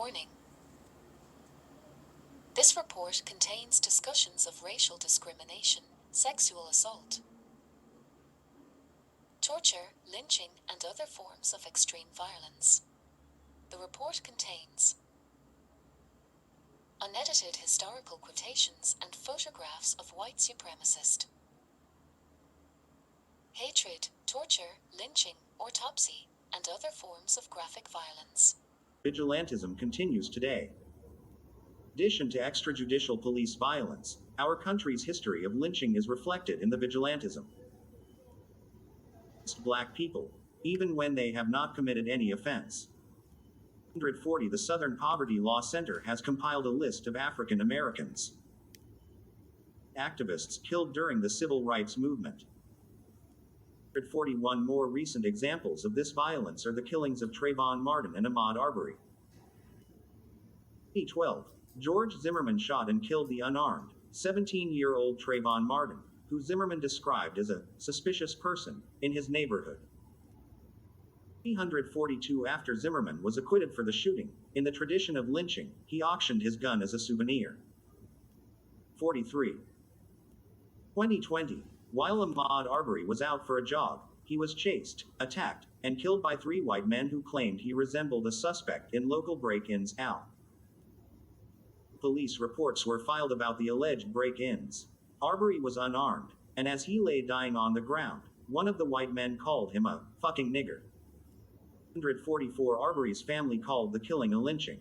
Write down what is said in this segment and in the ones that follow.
Warning. This report contains discussions of racial discrimination, sexual assault, torture, lynching, and other forms of extreme violence. The report contains unedited historical quotations and photographs of white supremacist hatred, torture, lynching, autopsy, and other forms of graphic violence. Vigilantism continues today. In addition to extrajudicial police violence, our country's history of lynching is reflected in the vigilantism against Black people, even when they have not committed any offense. 140 The Southern Poverty Law Center has compiled a list of African Americans activists killed during the civil rights movement. 141 more recent examples of this violence are the killings of Trayvon Martin and Ahmaud Arbery. 2012, George Zimmerman shot and killed the unarmed, 17-year-old Trayvon Martin, who Zimmerman described as a suspicious person in his neighborhood. 342 After Zimmerman was acquitted for the shooting, in the tradition of lynching, he auctioned his gun as a souvenir. 43. 2020, while Ahmaud Arbery was out for a jog, he was chased, attacked, and killed by 3 white men who claimed he resembled a suspect in local break-ins. Police reports were filed about the alleged break-ins. Arbery was unarmed, and as he lay dying on the ground, one of the white men called him a fucking nigger. 144 Arbery's family called the killing a lynching.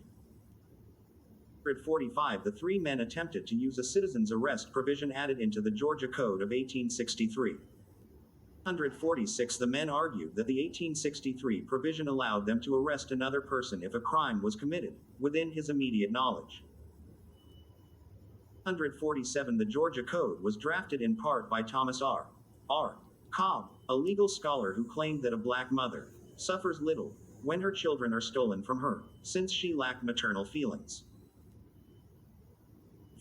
145 The 3 men attempted to use a citizen's arrest provision added into the Georgia Code of 1863. 146 The men argued that the 1863 provision allowed them to arrest another person if a crime was committed, within his immediate knowledge. 147 The Georgia Code was drafted in part by Thomas R. Cobb, a legal scholar who claimed that a Black mother suffers little when her children are stolen from her, since she lacked maternal feelings.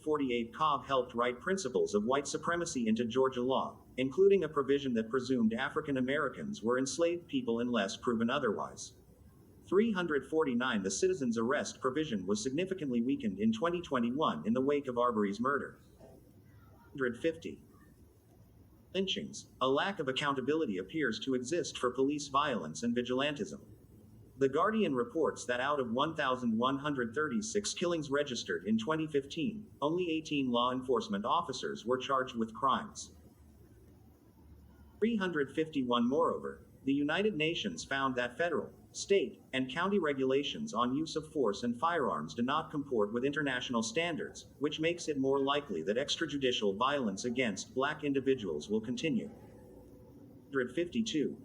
48 Cobb helped write principles of white supremacy into Georgia law, including a provision that presumed African Americans were enslaved people unless proven otherwise. 349 The citizen's arrest provision was significantly weakened in 2021 in the wake of Arbery's murder. 150 Lynchings. A lack of accountability appears to exist for police violence and vigilantism. The Guardian reports that out of 1,136 killings registered in 2015, only 18 law enforcement officers were charged with crimes. 351 Moreover, the United Nations found that federal, state, and county regulations on use of force and firearms do not comport with international standards, which makes it more likely that extrajudicial violence against Black individuals will continue. 152.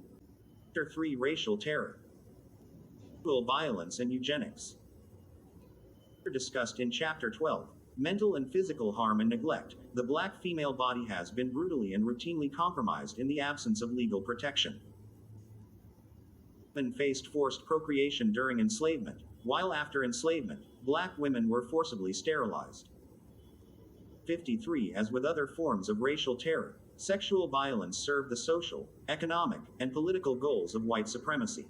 Chapter 3 Racial Terror, Sexual Violence and Eugenics. Discussed in Chapter 12, Mental and Physical Harm and Neglect. The Black female body has been brutally and routinely compromised in the absence of legal protection. Women faced forced procreation during enslavement, while after enslavement, Black women were forcibly sterilized. 53 As with other forms of racial terror, sexual violence served the social, economic, and political goals of white supremacy.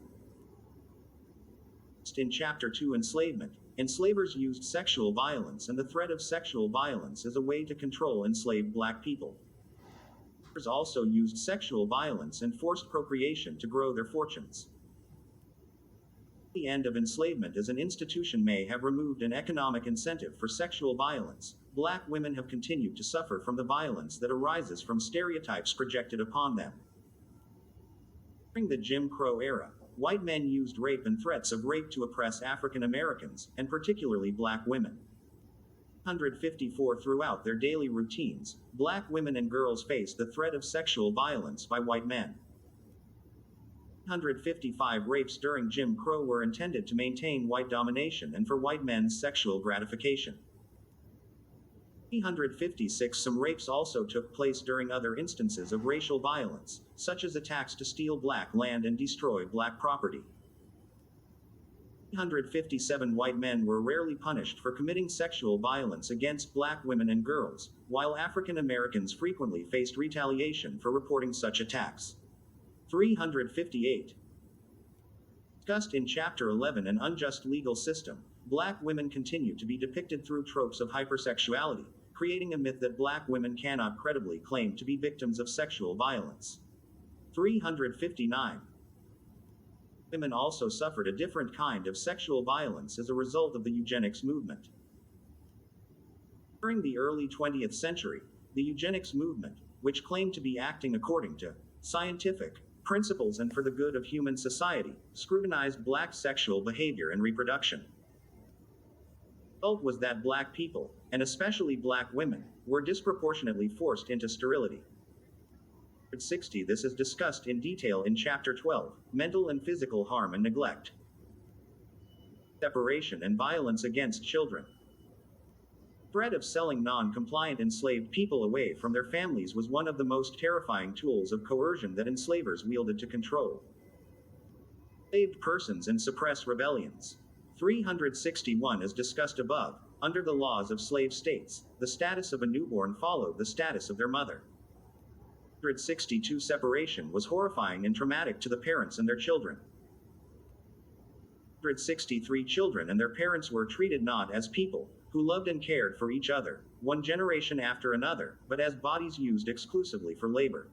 In Chapter 2 Enslavement, enslavers used sexual violence and the threat of sexual violence as a way to control enslaved Black people. Enslavers also used sexual violence and forced procreation to grow their fortunes. The end of enslavement as an institution may have removed an economic incentive for sexual violence. Black women have continued to suffer from the violence that arises from stereotypes projected upon them. During the Jim Crow era, white men used rape and threats of rape to oppress African Americans, and particularly Black women. 154 Throughout their daily routines, Black women and girls faced the threat of sexual violence by white men. 155 Rapes during Jim Crow were intended to maintain white domination and for white men's sexual gratification. 356 Some rapes also took place during other instances of racial violence, such as attacks to steal Black land and destroy Black property. 357 White men were rarely punished for committing sexual violence against Black women and girls, while African Americans frequently faced retaliation for reporting such attacks. 358. Discussed in Chapter 11 An Unjust Legal System. Black women continue to be depicted through tropes of hypersexuality, creating a myth that black women cannot credibly claim to be victims of sexual violence. 359. Women also suffered a different kind of sexual violence as a result of the eugenics movement. During the early 20th century, the eugenics movement, which claimed to be acting according to scientific principles and for the good of human society, scrutinized black sexual behavior and reproduction. The result was that black people, and especially black women, were disproportionately forced into sterility. 60. This is discussed in detail in Chapter 12, Mental and Physical Harm and Neglect. Separation and violence against children. The threat of selling non-compliant enslaved people away from their families was one of the most terrifying tools of coercion that enslavers wielded to control enslaved persons and suppress rebellions. 361. As discussed above, under the laws of slave states, the status of a newborn followed the status of their mother. 162. Separation was horrifying and traumatic to the parents and their children. 163. Children and their parents were treated not as people who loved and cared for each other, one generation after another, but as bodies used exclusively for labor.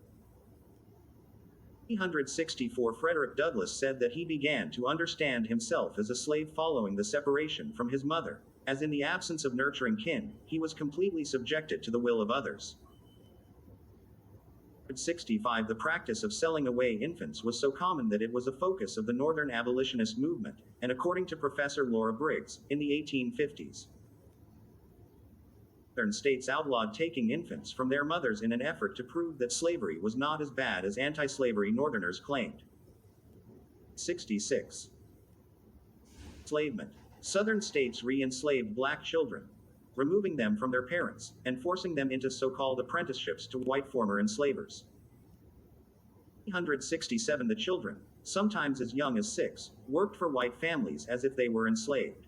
364. Frederick Douglass said that he began to understand himself as a slave following the separation from his mother, as in the absence of nurturing kin, he was completely subjected to the will of others. 65. The practice of selling away infants was so common that it was a focus of the Northern abolitionist movement, and according to Professor Laura Briggs, in the 1850s. Southern states outlawed taking infants from their mothers in an effort to prove that slavery was not as bad as anti-slavery Northerners claimed. 66. Enslavement. Southern states re-enslaved black children, removing them from their parents, and forcing them into so-called apprenticeships to white former enslavers. 367. The children, sometimes as young as 6, worked for white families as if they were enslaved.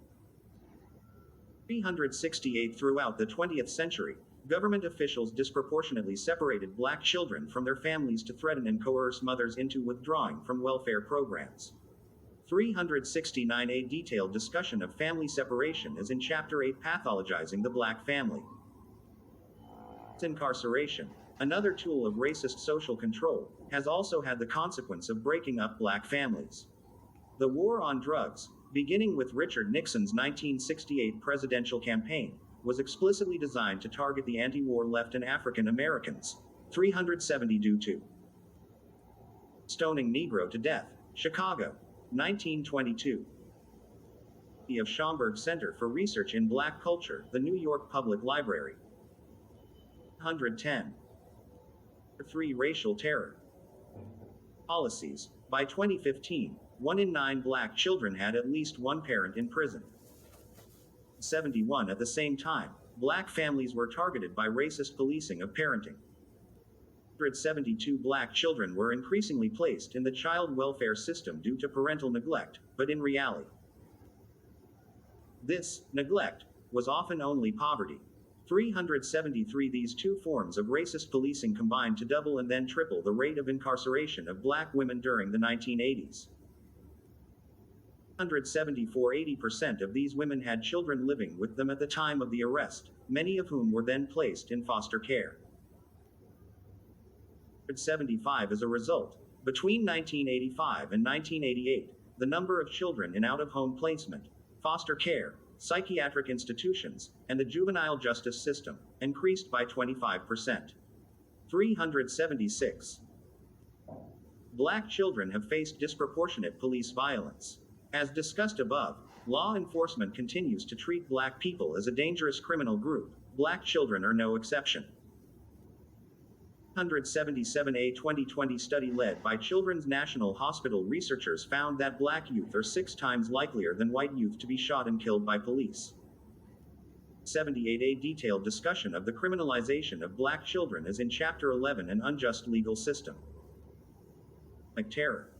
368. Throughout the 20th century, government officials disproportionately separated black children from their families to threaten and coerce mothers into withdrawing from welfare programs. 369. A detailed discussion of family separation is in Chapter 8, Pathologizing the Black Family. Incarceration, another tool of racist social control, has also had the consequence of breaking up black families. The war on drugs, beginning with Richard Nixon's 1968 presidential campaign, was explicitly designed to target the anti-war left and African Americans. 370. Due to stoning Negro to death, Chicago, 1922. Of Schomburg Center for Research in Black Culture, the New York Public Library. 110. 3. Racial terror. Policies. By 2015, 1 in 9 black children had at least one parent in prison. 71. At the same time, black families were targeted by racist policing of parenting. 172. Black children were increasingly placed in the child welfare system due to parental neglect, but in reality, this neglect was often only poverty. 373. These two forms of racist policing combined to double and then triple the rate of incarceration of black women during the 1980s. 174. 80% of these women had children living with them at the time of the arrest, many of whom were then placed in foster care. 175. As a result, between 1985 and 1988, the number of children in out-of-home placement, foster care, psychiatric institutions, and the juvenile justice system increased by 25%. 376. Black children have faced disproportionate police violence. As discussed above, law enforcement continues to treat black people as a dangerous criminal group. Black children are no exception. 177. A 2020 study led by Children's National Hospital researchers found that black youth are 6 times likelier than white youth to be shot and killed by police. 78. A detailed discussion of the criminalization of black children is in Chapter 11, An Unjust Legal System. Terror.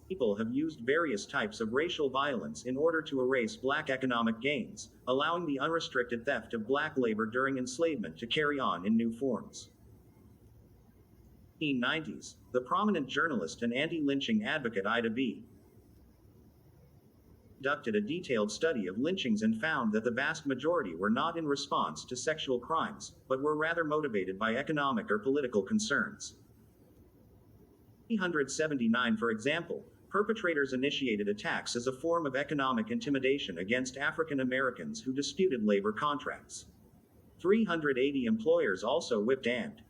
People have used various types of racial violence in order to erase black economic gains, allowing the unrestricted theft of black labor during enslavement to carry on in new forms. 1990s, the prominent journalist and anti-lynching advocate Ida B. Conducted a detailed study of lynchings and found that the vast majority were not in response to sexual crimes, but were rather motivated by economic or political concerns. 379, for example, perpetrators initiated attacks as a form of economic intimidation against African Americans who disputed labor contracts. 380 employers also whipped and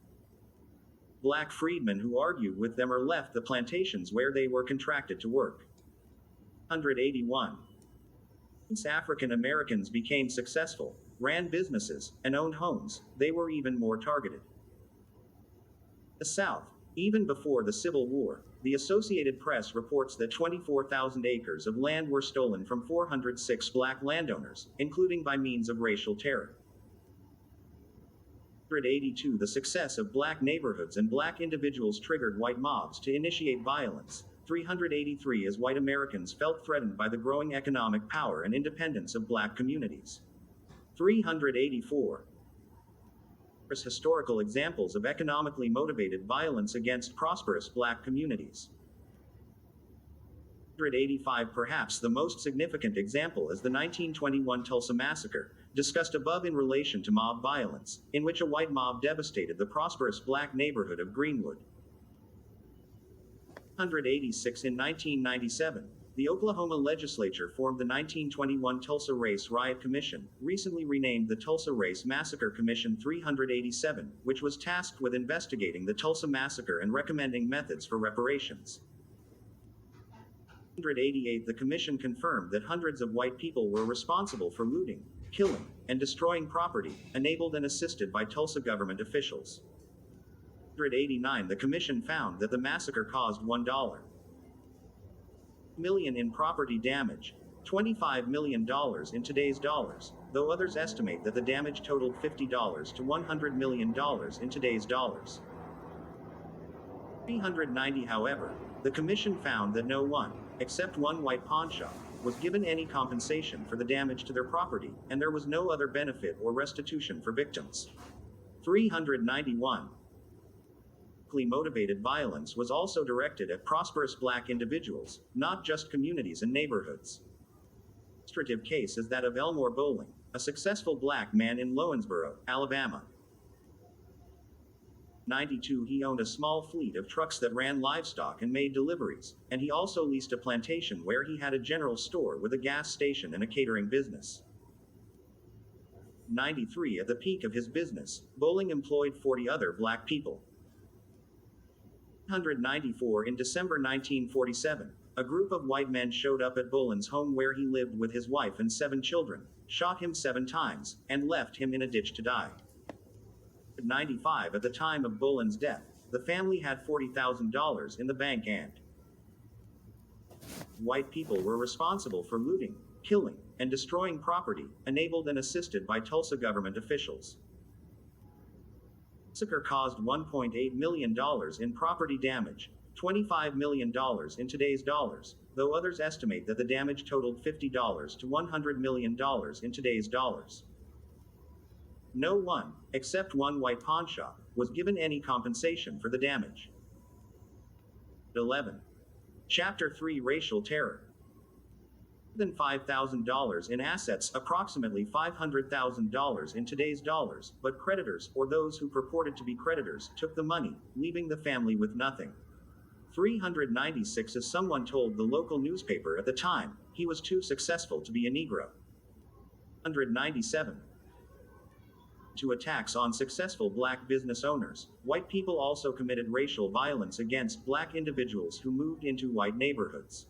black freedmen who argued with them or left the plantations where they were contracted to work. 181. Once African Americans became successful, ran businesses, and owned homes, they were even more targeted. The South. Even before the Civil War, the Associated Press reports that 24,000 acres of land were stolen from 406 black landowners, including by means of racial terror. 182. The success of black neighborhoods and black individuals triggered white mobs to initiate violence. 383. As white Americans felt threatened by the growing economic power and independence of black communities. 384. Historical examples of economically motivated violence against prosperous black communities. 185. Perhaps the most significant example is the 1921 Tulsa Massacre, discussed above in relation to mob violence, in which a white mob devastated the prosperous black neighborhood of Greenwood. 186. In 1997, the Oklahoma legislature formed the 1921 Tulsa Race Riot Commission, recently renamed the Tulsa Race Massacre Commission 387, which was tasked with investigating the Tulsa Massacre and recommending methods for reparations. 188. The commission confirmed that hundreds of white people were responsible for looting, killing, and destroying property, enabled and assisted by Tulsa government officials. 189. The commission found that the massacre caused $1 million in property damage, $25 million in today's dollars, though others estimate that the damage totaled $50 to $100 million in today's dollars. 390. However, the commission found that no one, except one white pawnshop, was given any compensation for the damage to their property, and there was no other benefit or restitution for victims. 391. Motivated violence was also directed at prosperous black individuals, not just communities and neighborhoods. An illustrative case is that of Elmore Bowling, a successful black man in Lowensboro, Alabama. 92. He owned a small fleet of trucks that ran livestock and made deliveries, and he also leased a plantation where he had a general store with a gas station and a catering business. 93. At the peak of his business, Bowling employed 40 other black people. 194. In December 1947, a group of white men showed up at Bowling's home where he lived with his wife and 7 children, shot him 7 times, and left him in a ditch to die. 95. At the time of Bowling's death, the family had $40,000 in the bank and white people were responsible for looting, killing, and destroying property, enabled and assisted by Tulsa government officials. The massacre caused $1.8 million in property damage, $25 million in today's dollars, though others estimate that the damage totaled $50 to $100 million in today's dollars. No one, except one white pawnshop, was given any compensation for the damage. 11. Chapter 3. Racial Terror. More than $5,000 in assets, approximately $500,000 in today's dollars, but creditors, or those who purported to be creditors, took the money, leaving the family with nothing. 396. As someone told the local newspaper at the time, he was too successful to be a Negro. 197. To attacks on successful black business owners, white people also committed racial violence against black individuals who moved into white neighborhoods.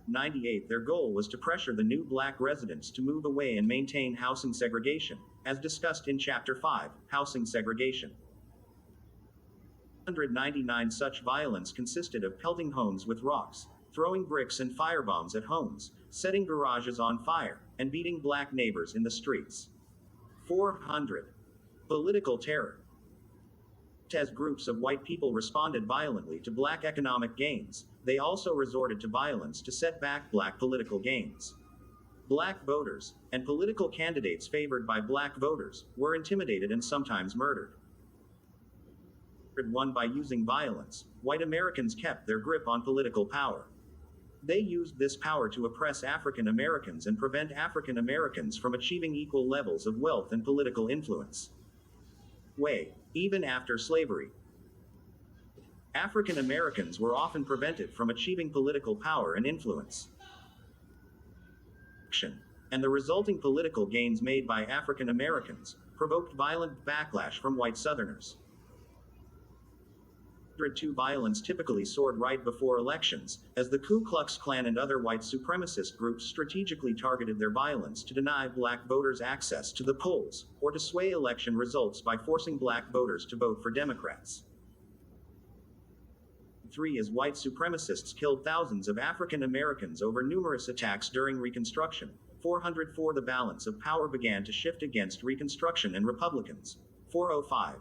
98. Their goal was to pressure the new black residents to move away and maintain housing segregation, as discussed in Chapter 5, Housing Segregation. 199. Such violence consisted of pelting homes with rocks, throwing bricks and firebombs at homes, setting garages on fire, and beating black neighbors in the streets. 400. Political terror. As groups of white people responded violently to black economic gains, they also resorted to violence to set back black political gains. Black voters, and political candidates favored by black voters, were intimidated and sometimes murdered. 1. By using violence, white Americans kept their grip on political power. They used this power to oppress African Americans and prevent African Americans from achieving equal levels of wealth and political influence. Even after slavery, African Americans were often prevented from achieving political power and influence. And the resulting political gains made by African Americans provoked violent backlash from white Southerners. Violence typically soared right before elections, as the Ku Klux Klan and other white supremacist groups strategically targeted their violence to deny black voters access to the polls, or to sway election results by forcing black voters to vote for Democrats. As white supremacists killed thousands of African Americans over numerous attacks during Reconstruction. 404 The balance of power began to shift against Reconstruction and Republicans. 405.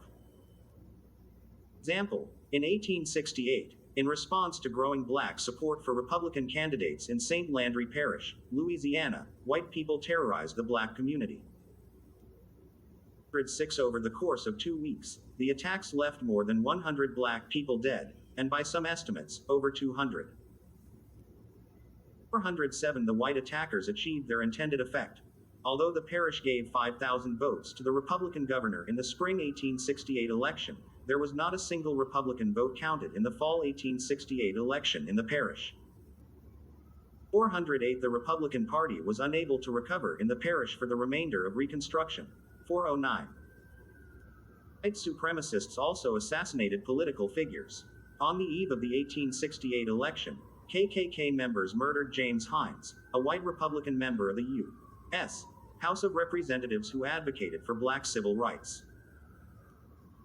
Example, in 1868, in response to growing black support for Republican candidates in St. Landry Parish, Louisiana, white people terrorized the black community. 6 Over the course of 2 weeks, the attacks left more than 100 black people dead, and by some estimates, over 200. 407 The white attackers achieved their intended effect. Although the parish gave 5,000 votes to the Republican governor in the spring 1868 election, there was not a single Republican vote counted in the fall 1868 election in the parish. 408 The Republican Party was unable to recover in the parish for the remainder of Reconstruction. 409. White supremacists also assassinated political figures. On the eve of the 1868 election, KKK members murdered James Hines, a white Republican member of the U.S. House of Representatives who advocated for black civil rights.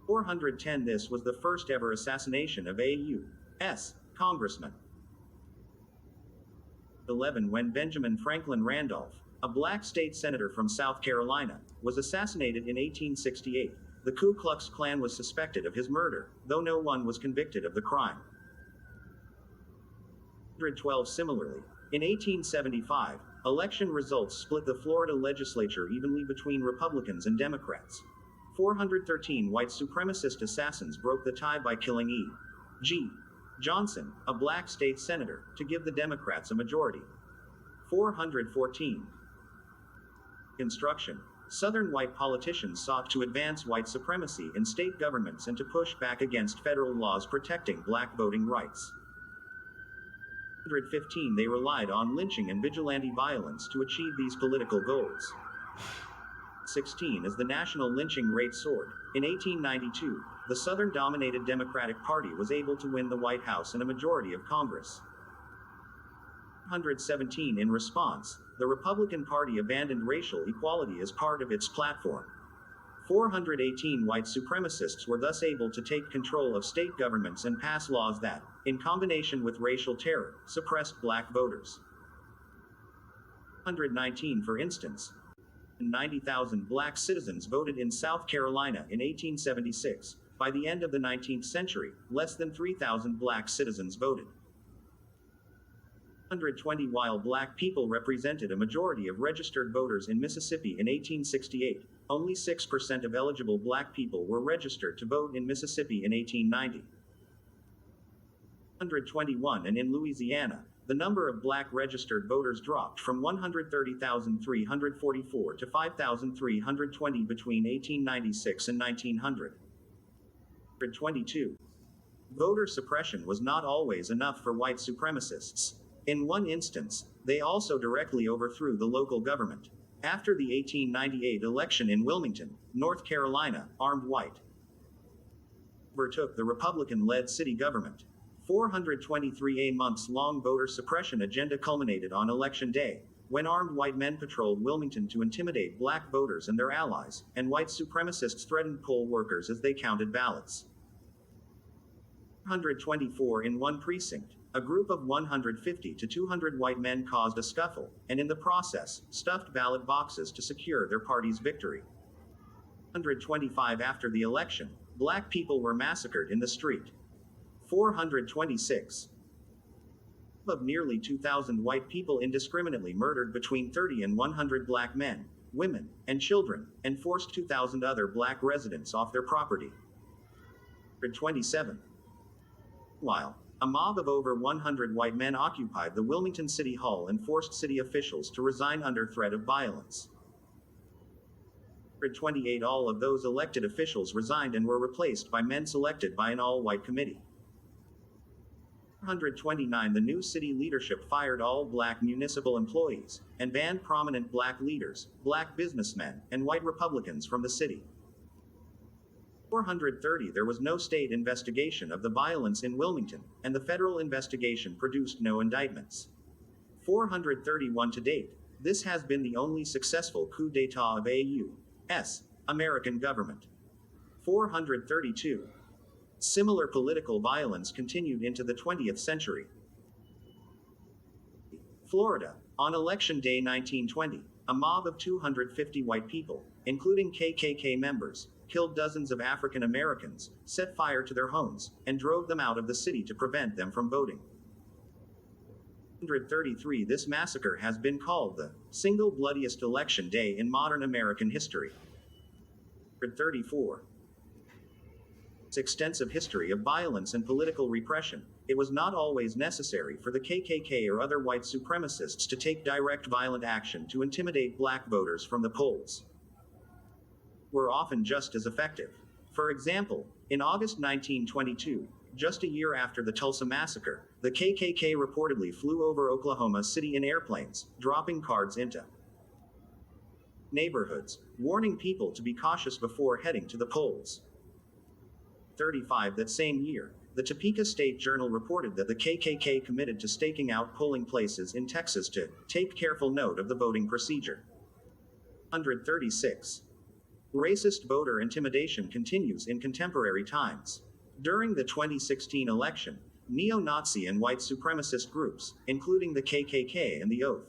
410 This was the first ever assassination of a U.S. congressman. 11 When Benjamin Franklin Randolph, a black state senator from South Carolina, was assassinated in 1868, the Ku Klux Klan was suspected of his murder, though no one was convicted of the crime. 112 Similarly, in 1875, election results split the Florida legislature evenly between Republicans and Democrats. 413 White supremacist assassins broke the tie by killing E.G. Johnson, a black state senator, to give the Democrats a majority. 414 Construction. Southern white politicians sought to advance white supremacy in state governments and to push back against federal laws protecting black voting rights. 115 They relied on lynching and vigilante violence to achieve these political goals. 16 As the national lynching rate soared, in 1892, the Southern-dominated Democratic Party was able to win the White House and a majority of Congress. 117 In response, the Republican Party abandoned racial equality as part of its platform. 418 White supremacists were thus able to take control of state governments and pass laws that, in combination with racial terror, suppressed black voters. 119 For instance, 90,000 black citizens voted in South Carolina in 1876. By the end of the 19th century, less than 3,000 black citizens voted. 120 While black people represented a majority of registered voters in Mississippi in 1868, only 6% of eligible black people were registered to vote in Mississippi in 1890. 121 And in Louisiana, the number of black registered voters dropped from 130,344 to 5,320 between 1896 and 1900. 122. Voter suppression was not always enough for white supremacists. In one instance, they also directly overthrew the local government. After the 1898 election in Wilmington, North Carolina, armed white overtook the Republican-led city government. 423 A months-long voter suppression agenda culminated on Election Day, when armed white men patrolled Wilmington to intimidate black voters and their allies, and white supremacists threatened poll workers as they counted ballots. 424 In one precinct, a group of 150 to 200 white men caused a scuffle, and in the process, stuffed ballot boxes to secure their party's victory. 125 After the election, black people were massacred in the street. 426 Of nearly 2,000 white people indiscriminately murdered between 30 and 100 black men, women, and children, and forced 2,000 other black residents off their property. 127 While A mob of over 100 white men occupied the Wilmington City Hall and forced city officials to resign under threat of violence. 128 all of those elected officials resigned and were replaced by men selected by an all-white committee. 129 The new city leadership fired all black municipal employees and banned prominent black leaders, black businessmen, and white Republicans from the city. 430 There was no state investigation of the violence in Wilmington, and the federal investigation produced no indictments. 431 To date, this has been the only successful coup d'etat of A.U.S. American government. 432 Similar political violence continued into the 20th century. Florida, on Election Day 1920, a mob of 250 white people, including KKK members, killed dozens of African Americans, set fire to their homes, and drove them out of the city to prevent them from voting. 133 This massacre has been called the single bloodiest election day in modern American history. 134 Extensive history of violence and political repression, it was not always necessary for the KKK or other white supremacists to take direct violent action to intimidate black voters from the polls. Were often just as effective. For example, in August 1922, just a year after the Tulsa massacre, the KKK reportedly flew over Oklahoma City in airplanes, dropping cards into neighborhoods, warning people to be cautious before heading to the polls. 35 That same year, the Topeka State Journal reported that the KKK committed to staking out polling places in Texas to take careful note of the voting procedure. 136 Racist voter intimidation continues in contemporary times. During the 2016 election, neo-Nazi and white supremacist groups, including the KKK and the Oath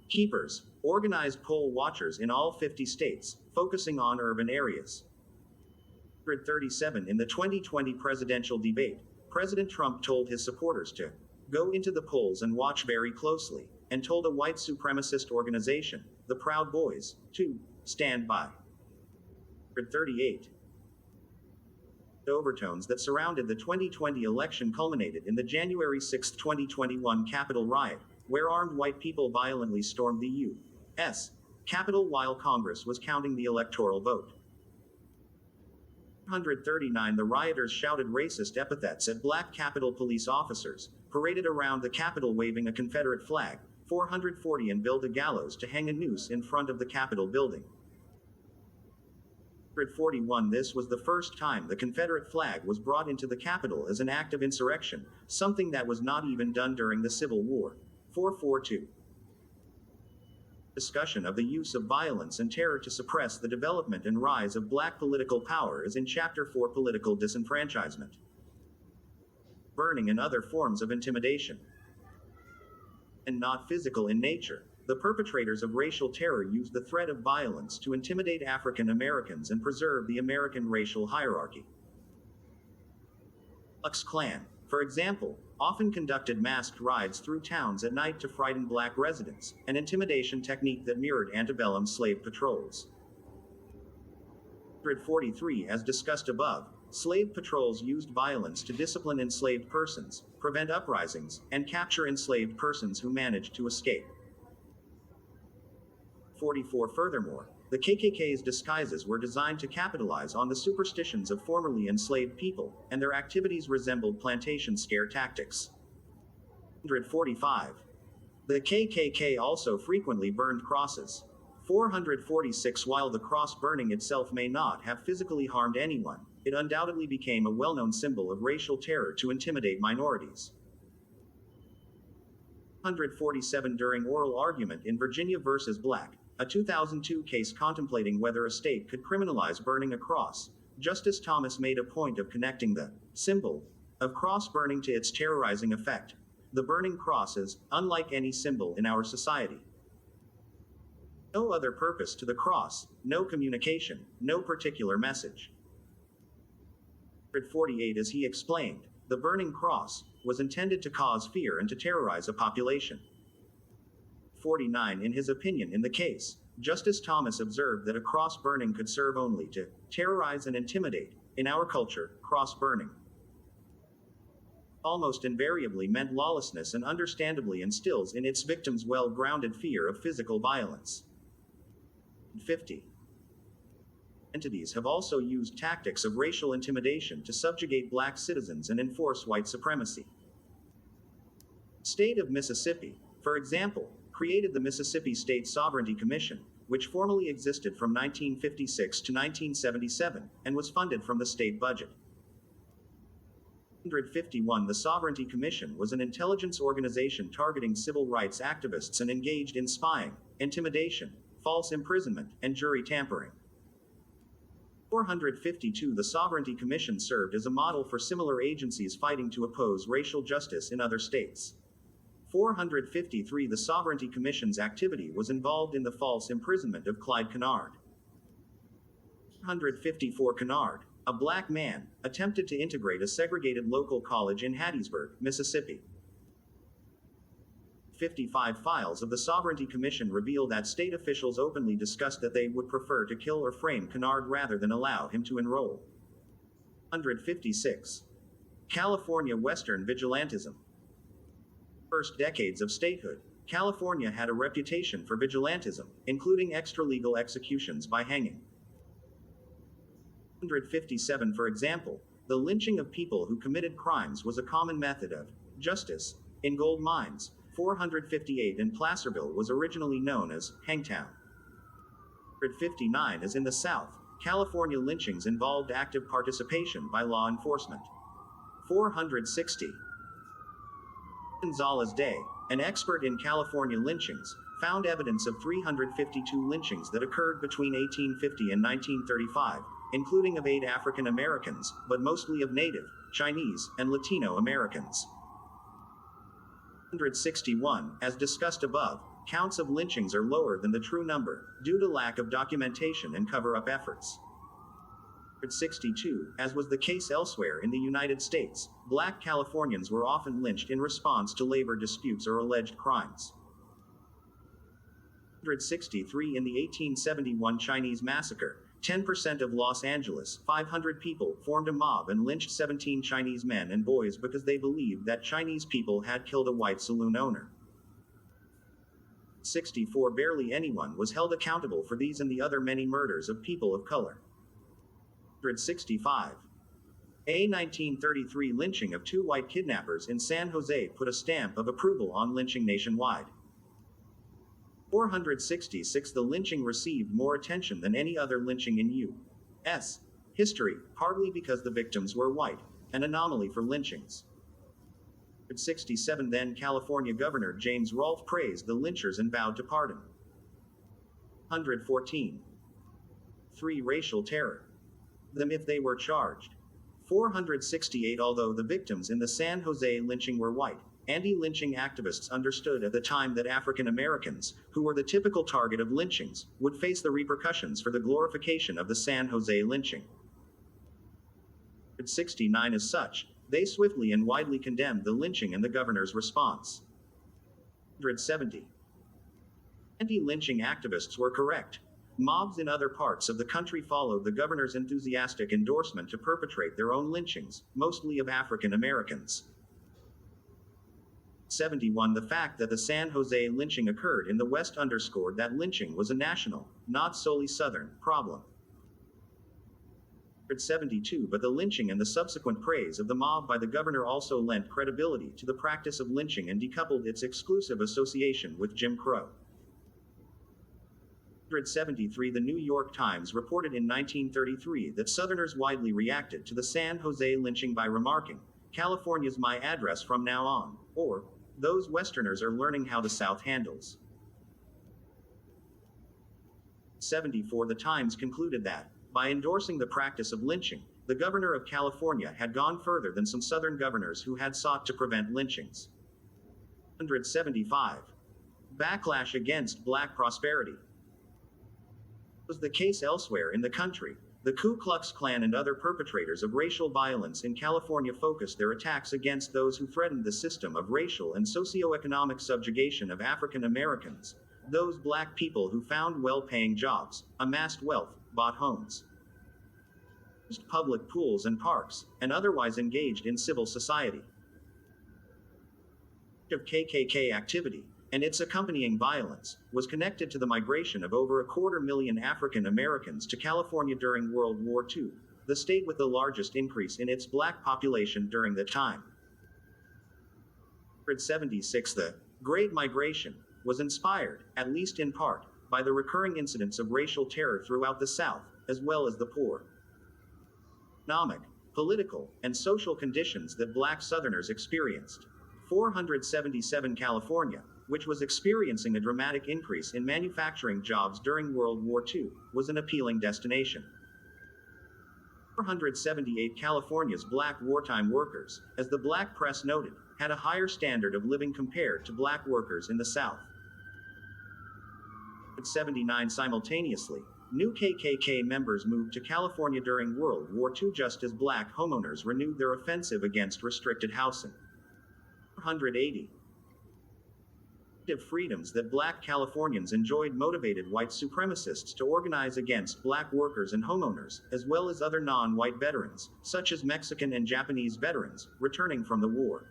Keepers, organized poll watchers in all 50 states, focusing on urban areas. 137 In the 2020 presidential debate, President Trump told his supporters to go into the polls and watch very closely, and told a white supremacist organization, the Proud Boys, to stand by. 138 The overtones that surrounded the 2020 election culminated in the January 6, 2021 Capitol riot, where armed white people violently stormed the U.S. Capitol while Congress was counting the electoral vote. 139 The rioters shouted racist epithets at black Capitol police officers, paraded around the Capitol waving a Confederate flag. 440 And built a gallows to hang a noose in front of the Capitol building. 141 This was the first time the Confederate flag was brought into the Capitol as an act of insurrection, something that was not even done during the Civil War. 442 Discussion of the use of violence and terror to suppress the development and rise of black political power is in Chapter 4 Political Disenfranchisement. Burning and other forms of intimidation. And not physical in nature, the perpetrators of racial terror used the threat of violence to intimidate African Americans and preserve the American racial hierarchy. Ku Klux Klan, for example, often conducted masked rides through towns at night to frighten black residents, an intimidation technique that mirrored antebellum slave patrols. 143 As discussed above, slave patrols used violence to discipline enslaved persons, prevent uprisings, and capture enslaved persons who managed to escape. 44 Furthermore, the KKK's disguises were designed to capitalize on the superstitions of formerly enslaved people, and their activities resembled plantation scare tactics. 145 The KKK also frequently burned crosses. 446 While the cross burning itself may not have physically harmed anyone, it undoubtedly became a well-known symbol of racial terror to intimidate minorities. 147 During oral argument in Virginia v. Black, a 2002 case contemplating whether a state could criminalize burning a cross, Justice Thomas made a point of connecting the symbol of cross burning to its terrorizing effect. The burning cross is unlike any symbol in our society. No other purpose to the cross, no communication, no particular message. 148 As he explained, the burning cross was intended to cause fear and to terrorize a population. 49 In his opinion in the case, Justice Thomas observed that a cross burning could serve only to terrorize and intimidate. In our culture, cross burning almost invariably meant lawlessness and understandably instills in its victims well-grounded fear of physical violence. 50. Entities have also used tactics of racial intimidation to subjugate black citizens and enforce white supremacy. State of Mississippi, for example, created the Mississippi State Sovereignty Commission, which formally existed from 1956 to 1977 and was funded from the state budget. 151 The Sovereignty Commission was an intelligence organization targeting civil rights activists and engaged in spying, intimidation, false imprisonment, and jury tampering. 452 The Sovereignty Commission served as a model for similar agencies fighting to oppose racial justice in other states. 453 The Sovereignty Commission's activity was involved in the false imprisonment of Clyde Kennard. 454 Kennard, a black man, attempted to integrate a segregated local college in Hattiesburg, Mississippi. 55 Files of the Sovereignty Commission reveal that state officials openly discussed that they would prefer to kill or frame Kennard rather than allow him to enroll. 156. California Western Vigilantism. First decades of statehood, California had a reputation for vigilantism, including extra-legal executions by hanging. 157 For example, the lynching of people who committed crimes was a common method of justice in gold mines. 458 in Placerville was originally known as Hangtown. 159 As in the South, California lynchings involved active participation by law enforcement. 460 Gonzales Day, an expert in California lynchings, found evidence of 352 lynchings that occurred between 1850 and 1935, including of 8 African Americans, but mostly of Native, Chinese, and Latino Americans. 161, as discussed above, counts of lynchings are lower than the true number, due to lack of documentation and cover-up efforts. 162, as was the case elsewhere in the United States, black Californians were often lynched in response to labor disputes or alleged crimes. 163 In the 1871 Chinese massacre, 10% of Los Angeles, 500 people, formed a mob and lynched 17 Chinese men and boys because they believed that Chinese people had killed a white saloon owner. 64 Barely anyone was held accountable for these and the other many murders of people of color. 165. A 1933 lynching of 2 white kidnappers in San Jose put a stamp of approval on lynching nationwide. 466 The lynching received more attention than any other lynching in U.S. history, partly because the victims were white, an anomaly for lynchings. 167 Then California Governor James Rolfe praised the lynchers and vowed to pardon. 114. 3 Racial terror. Them if they were charged. 468 Although the victims in the San Jose lynching were white, anti-lynching activists understood at the time that African Americans, who were the typical target of lynchings, would face the repercussions for the glorification of the San Jose lynching. 69 As such, they swiftly and widely condemned the lynching and the governor's response. 170. Anti-lynching activists were correct. Mobs in other parts of the country followed the governor's enthusiastic endorsement to perpetrate their own lynchings, mostly of African Americans. 71 The fact that the San Jose lynching occurred in the West underscored that lynching was a national, not solely Southern, problem. 72 But the lynching and the subsequent praise of the mob by the governor also lent credibility to the practice of lynching and decoupled its exclusive association with Jim Crow. 173 The New York Times reported in 1933 that Southerners widely reacted to the San Jose lynching by remarking, "California's my address from now on," or, "Those Westerners are learning how the South handles." 74 The Times concluded that, by endorsing the practice of lynching, the governor of California had gone further than some Southern governors who had sought to prevent lynchings. 175. Backlash against black prosperity. Was the case elsewhere in the country, the Ku Klux Klan and other perpetrators of racial violence in California focused their attacks against those who threatened the system of racial and socioeconomic subjugation of African Americans, those black people who found well-paying jobs, amassed wealth, bought homes, used public pools and parks, and otherwise engaged in civil society. of KKK activity, and its accompanying violence, was connected to the migration of over 250,000 African Americans to California during World War II, the state with the largest increase in its black population during that time. 1976. The Great Migration was inspired, at least in part, by the recurring incidents of racial terror throughout the South, as well as the poor economic, political, and social conditions that black Southerners experienced. 477 California, which was experiencing a dramatic increase in manufacturing jobs during World War II, was an appealing destination. 478 California's black wartime workers, as the black press noted, had a higher standard of living compared to black workers in the South. 79 simultaneously, new KKK members moved to California during World War II just as black homeowners renewed their offensive against restricted housing. 480 freedoms that black Californians enjoyed motivated white supremacists to organize against black workers and homeowners, as well as other non-white veterans, such as Mexican and Japanese veterans, returning from the war.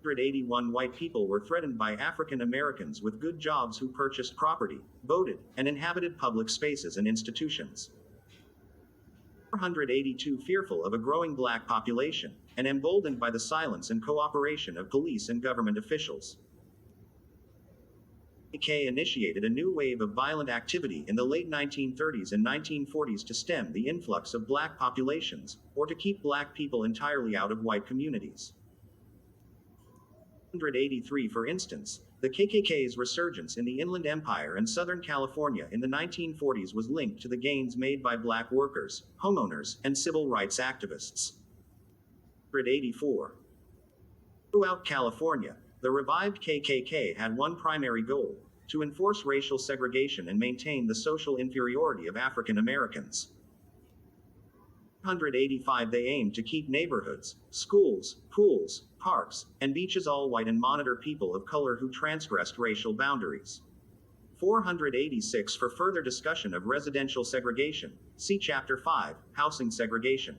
181 white people were threatened by African Americans with good jobs who purchased property, voted, and inhabited public spaces and institutions. 482 fearful of a growing black population, and emboldened by the silence and cooperation of police and government officials. KKK initiated a new wave of violent activity in the late 1930s and 1940s to stem the influx of black populations, or to keep black people entirely out of white communities. 183 For instance, the KKK's resurgence in the Inland Empire and Southern California in the 1940s was linked to the gains made by black workers, homeowners, and civil rights activists. 184 Throughout California, the revived KKK had one primary goal: to enforce racial segregation and maintain the social inferiority of African Americans. 185 They aimed to keep neighborhoods, schools, pools, parks, and beaches all white and monitor people of color who transgressed racial boundaries. 486 For further discussion of residential segregation, see Chapter 5, Housing Segregation.